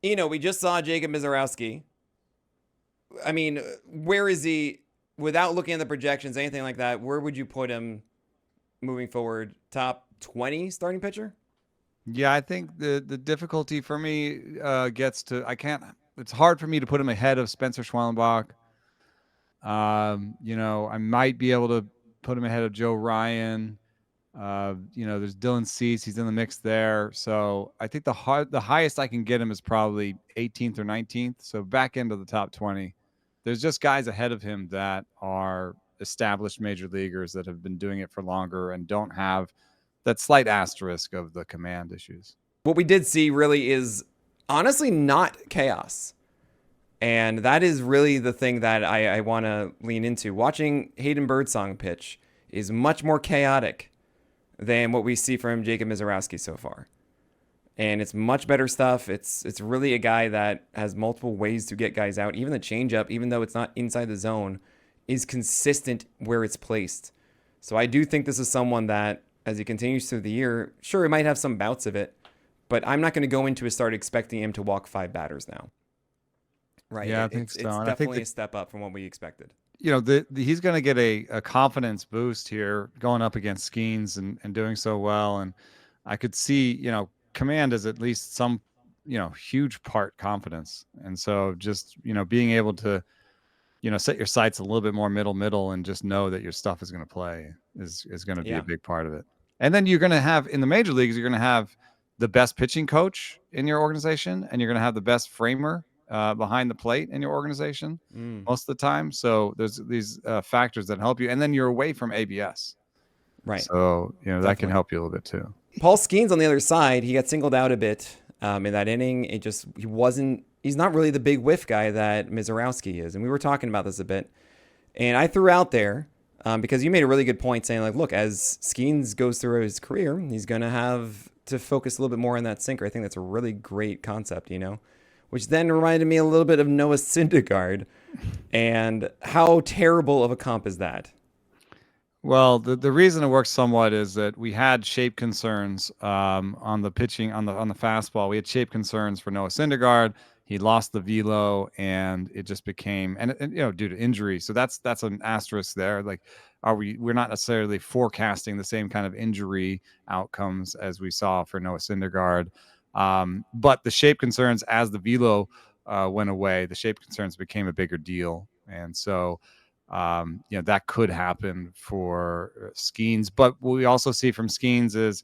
We just saw Jacob Mizarowski. I mean, where is he without looking at the projections, anything like that? Where would you put him moving forward? Top 20 starting pitcher? Yeah, I think the difficulty for me gets to I can't. It's hard for me to put him ahead of Spencer Schwellenbach. I might be able to put him ahead of Joe Ryan. There's Dylan Cease. He's in the mix there. So I think the highest I can get him is probably 18th or 19th. So back into the top 20. There's just guys ahead of him that are established major leaguers that have been doing it for longer and don't have that slight asterisk of the command issues. What we did see really is honestly not chaos. And that is really the thing that I want to lean into. Watching Hayden Bird song pitch is much more chaotic than what we see from Jacob Mizarowski so far. And it's much better stuff. It's really a guy that has multiple ways to get guys out. Even the changeup, even though it's not inside the zone, is consistent where it's placed. So I do think this is someone that, as he continues through the year, sure, he might have some bouts of it, but I'm not going to go into a start expecting him to walk five batters now. Right. Yeah, I think It's so. it's And I think definitely that a step up from what we expected. he's going to get a confidence boost here going up against Skeens and doing so well. And I could see, command is at least some, huge part confidence. And so just, being able to, set your sights a little bit more middle and just know that your stuff is going to play is going to be a Yeah. big part of it. And then you're going to have in the major leagues, you're going to have the best pitching coach in your organization, and you're going to have the best framer behind the plate in your organization Mm, most of the time. So there's these factors that help you, and then you're away from ABS, right. so that can Definitely. help you a little bit too. Paul Skeens on the other side, he got singled out a bit in that inning. He's not really the big whiff guy that Mizarowski is. And we were talking about this a bit. And I threw out there because you made a really good point saying, like, look, as Skeens goes through his career, he's going to have to focus a little bit more on that sinker. I think that's a really great concept, which then reminded me a little bit of Noah Syndergaard. And how terrible of a comp is that? Well, the reason it works somewhat is that we had shape concerns on the pitching on the fastball. We had shape concerns for Noah Syndergaard. He lost the velo, and it just became and due to injury. So that's an asterisk there. Like, we're not necessarily forecasting the same kind of injury outcomes as we saw for Noah Syndergaard. But the shape concerns, as the velo went away, the shape concerns became a bigger deal, and so. That could happen for Skeens. But what we also see from Skeens is,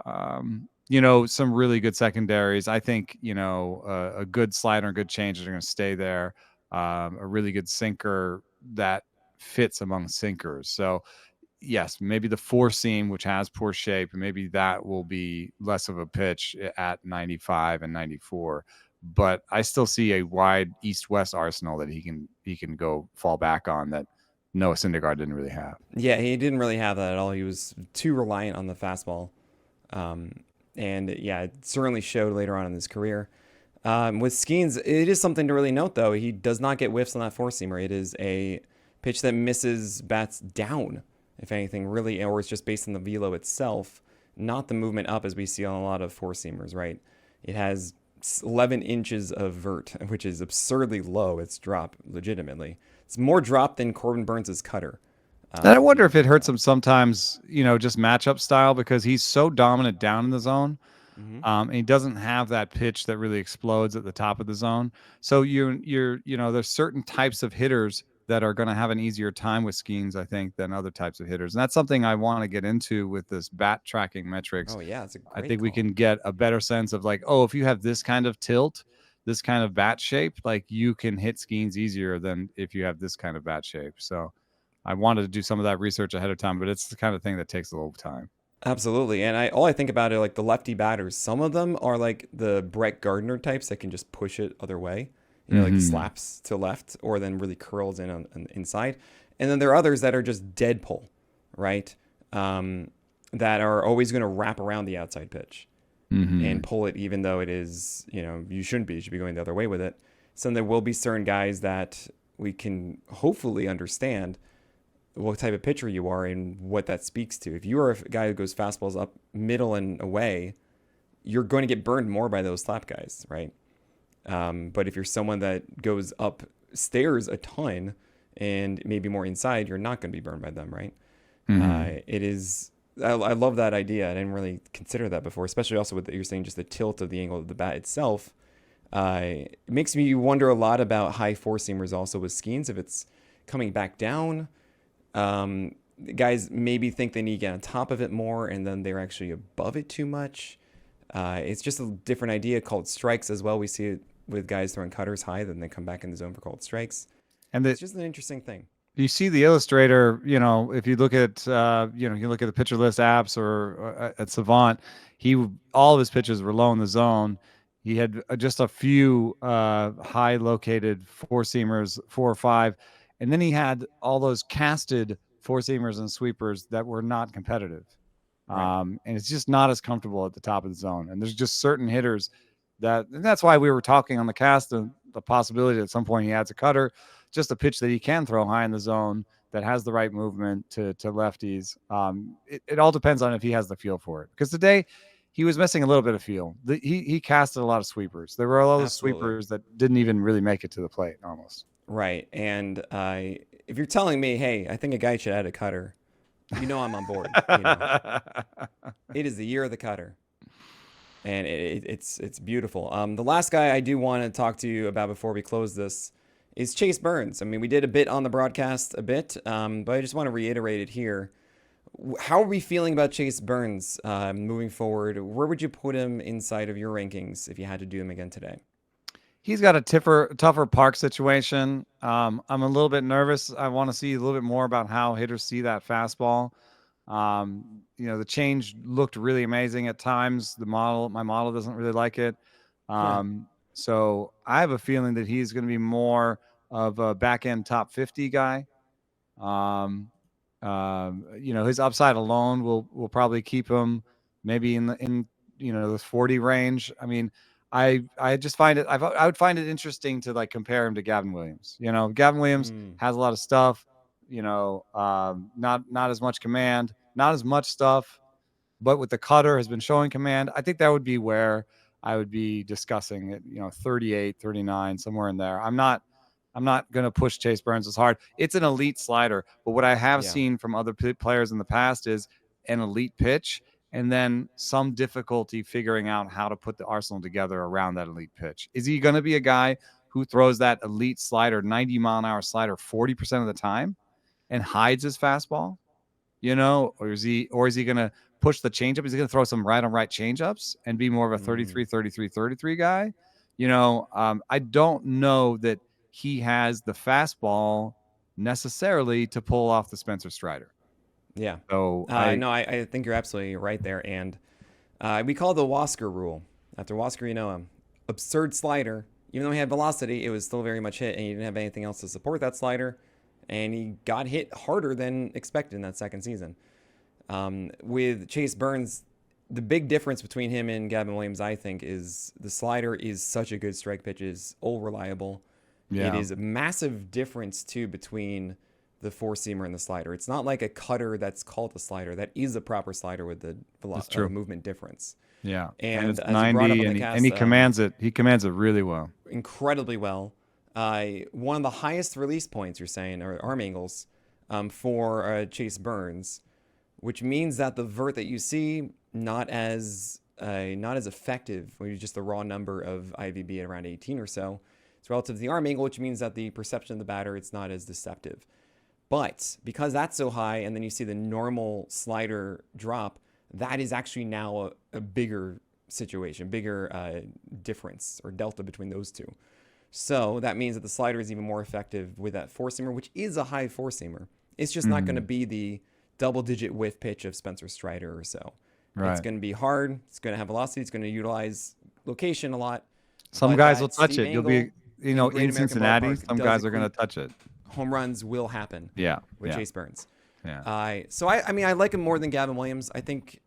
some really good secondaries. I think, a good slider and good changes are going to stay there. A really good sinker that fits among sinkers. So, yes, maybe the four seam, which has poor shape, maybe that will be less of a pitch at 95 and 94. But I still see a wide east-west arsenal that he can go fall back on that Noah Syndergaard didn't really have. Yeah, he didn't really have that at all. He was too reliant on the fastball. And yeah, it certainly showed later on in his career. With Skeens, it is something to really note, though. He does not get whiffs on that four seamer. It is a pitch that misses bats down, if anything, really, or it's just based on the velo itself, not the movement up as we see on a lot of four seamers, right? It has 11 inches of vert, which is absurdly low. It's drop, legitimately. It's more drop than Corbin Burns' cutter. And I Um, wonder if it hurts him sometimes, just matchup style, because he's so dominant down in the zone. mhm. And he doesn't have that pitch that really explodes at the top of the zone. So there's certain types of hitters that are going to have an easier time with Skeens, I think, than other types of hitters. And that's something I want to get into with this bat tracking metrics. Oh, yeah, it's a I great think we call. can get a better sense of, like, oh, if you have this kind of tilt, this kind of bat shape, like, you can hit Skeens easier than if you have this kind of bat shape. So I wanted to do some of that research ahead of time, but it's the kind of thing that takes a little time. Absolutely. And all I think about it like the lefty batters. Some of them are like the Brett Gardner types that can just push it other way, like Mm-hmm. slaps to left or then really curls in on the inside. And then there are others that are just dead pull, right? That are always going to wrap around the outside pitch Mm-hmm. and pull it, even though it is, you shouldn't be. You should be going the other way with it. So there will be certain guys that we can hopefully understand what type of pitcher you are and what that speaks to. If you are a guy who goes fastballs up middle and away, you're going to get burned more by those slap guys, right? But if you're someone that goes upstairs a ton and maybe more inside, you're not going to be burned by them, right? It is. I love that idea. I didn't really consider that before, especially also with you're saying just the tilt of the angle of the bat itself. It makes me wonder a lot about high four seamers also with Skeens if it's coming back down. Guys maybe think they need to get on top of it more, and then they're actually above it too much. It's just a different idea called strikes as well. We see it with guys throwing cutters high, then they come back in the zone for called strikes. And it's just an interesting thing. You see the illustrator, if you look at, you look at the pitcher list apps or at Savant, all of his pitches were low in the zone. He had just a few high located four seamers, 4 or 5. And then he had all those casted four seamers and sweepers that were not competitive. Right. And it's just not as comfortable at the top of the zone. And there's just certain hitters and that's why we were talking on the cast of the possibility that at some point he adds a cutter, just a pitch that he can throw high in the zone that has the right movement to lefties. It all depends on if he has the feel for it. Because today he was missing a little bit of feel. He casted a lot of sweepers. There were a lot of sweepers that didn't even really make it to the plate almost. Right. And if you're telling me, hey, I think a guy should add a cutter, I'm on board. It is the year of the cutter. And it's beautiful. The last guy I do want to talk to you about before we close this is Chase Burns. I mean, we did a bit on the broadcast, but I just want to reiterate it here. How are we feeling about Chase Burns moving forward? Where would you put him inside of your rankings if you had to do them again today? He's got a tougher park situation. I'm a little bit nervous. I want to see a little bit more about how hitters see that fastball. The change looked really amazing at times. My model doesn't really like it. So I have a feeling that he's going to be more of a back end top 50 guy. His upside alone will probably keep him maybe in the 40 range. I mean, I just find it, I would find it interesting to like compare him to Gavin Williams. Gavin Williams has a lot of stuff, not as much command, not as much stuff, but with the cutter has been showing command. I think that would be where I would be discussing it, 38, 39, somewhere in there. I'm not going to push Chase Burns as hard. It's an elite slider, but what I have seen from other players in the past is an elite pitch and then some difficulty figuring out how to put the arsenal together around that elite pitch. Is he going to be a guy who throws that elite slider, 90-mile-an-hour slider 40% of the time and hides his fastball? Or is he going to push the changeup? Is he going to throw some right-on-right changeups and be more of a 33 guy? I don't know that he has the fastball necessarily to pull off the Spencer Strider. Yeah. So I think you're absolutely right there. And we call it the Wasker rule. After Wasker, absurd slider. Even though he had velocity, it was still very much hit, and he didn't have anything else to support that slider. And he got hit harder than expected in that second season. With Chase Burns, the big difference between him and Gavin Williams, I think, is the slider is such a good strike pitch, is all reliable. Yeah. It is a massive difference, too, between the four-seamer and the slider. It's not like a cutter that's called a slider. That is a proper slider with the movement difference. Yeah, and it's 90, and he commands it. He commands it really well. Incredibly well. One of the highest release points, you're saying, or arm angles for Chase Burns, which means that the vert that you see not as effective when you just the raw number of IVB at around 18 or so. It's relative to the arm angle, which means that the perception of the batter, it's not as deceptive. But because that's so high, and then you see the normal slider drop, that is actually now a bigger situation, bigger difference or delta between those two. So that means that the slider is even more effective with that four-seamer, which is a high four-seamer. It's just not going to be the double-digit whiff pitch of Spencer Strider or so. Right. It's going to be hard. It's going to have velocity. It's going to utilize location a lot. Some guys will touch it. You'll be, in Cincinnati, some guys are going to touch it. Home runs will happen. Yeah. With Chase Burns. Yeah. So I like him more than Gavin Williams. I think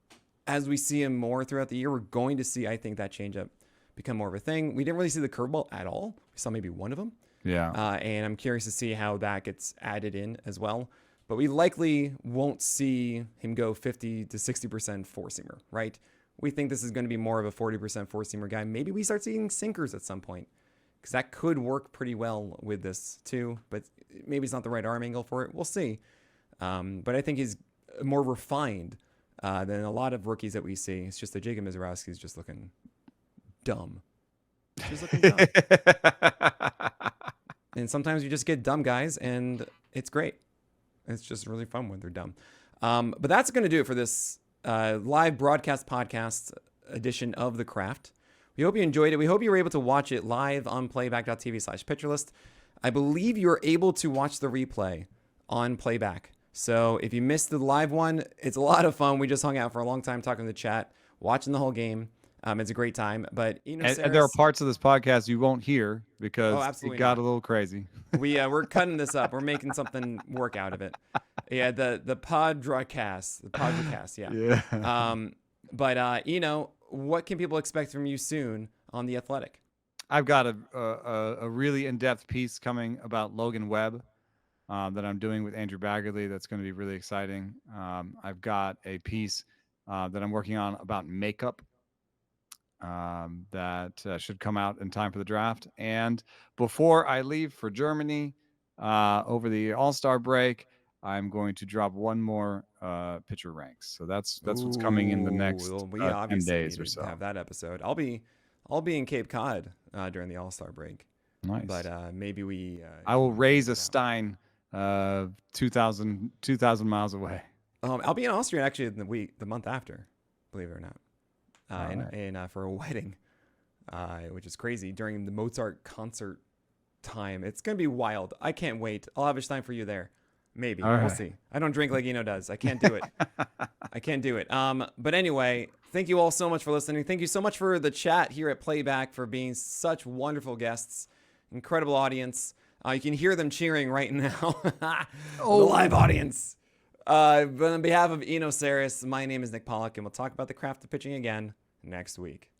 as we see him more throughout the year, we're going to see, I think, that changeup become more of a thing. We didn't really see the curveball at all. We saw maybe one of them. Yeah. And I'm curious to see how that gets added in as well. But we likely won't see him go 50 to 60% four-seamer, right? We think this is going to be more of a 40% four-seamer guy. Maybe we start seeing sinkers at some point. because that could work pretty well with this too. But maybe it's not the right arm angle for it. We'll see. But I think he's more refined than a lot of rookies that we see. It's just that Jacob Mizarowski is just looking dumb. Just looking dumb. And sometimes you just get dumb guys, and it's great. It's just really fun when they're dumb. But that's going to do it for this live broadcast podcast edition of The Craft. We hope you enjoyed it. We hope you were able to watch it live on playback.tv/pitcherlist. I believe you're able to watch the replay on Playback. So if you missed the live one, it's a lot of fun. We just hung out for a long time talking in the chat, watching the whole game. It's a great time. But and there are parts of this podcast you won't hear because it got a little crazy. We're cutting this up. We're making something work out of it. Yeah, the podcast, yeah. But what can people expect from you soon on The Athletic? I've got a really in-depth piece coming about Logan Webb that I'm doing with Andrew Baggerly. That's going to be really exciting. I've got a piece that I'm working on about makeup that should come out in time for the draft. And before I leave for Germany over the All-Star break, I'm going to drop one more pitcher ranks. So that's what's coming in the next 10 days or so. Have that episode. I'll be in Cape Cod during the All-Star break. Nice. But maybe I will raise a Stein 2,000 miles away. I'll be in Austria actually the month after, believe it or not. For a wedding, which is crazy during the Mozart concert time. It's going to be wild. I can't wait. I'll have a Stein for you there. Maybe. We'll see. I don't drink like Eno does. I can't do it. But anyway, thank you all so much for listening. Thank you so much for the chat here at Playback, for being such wonderful guests. Incredible audience. You can hear them cheering right now. The live audience. But on behalf of Eno Saris, my name is Nick Pollock, and we'll talk about the craft of pitching again next week.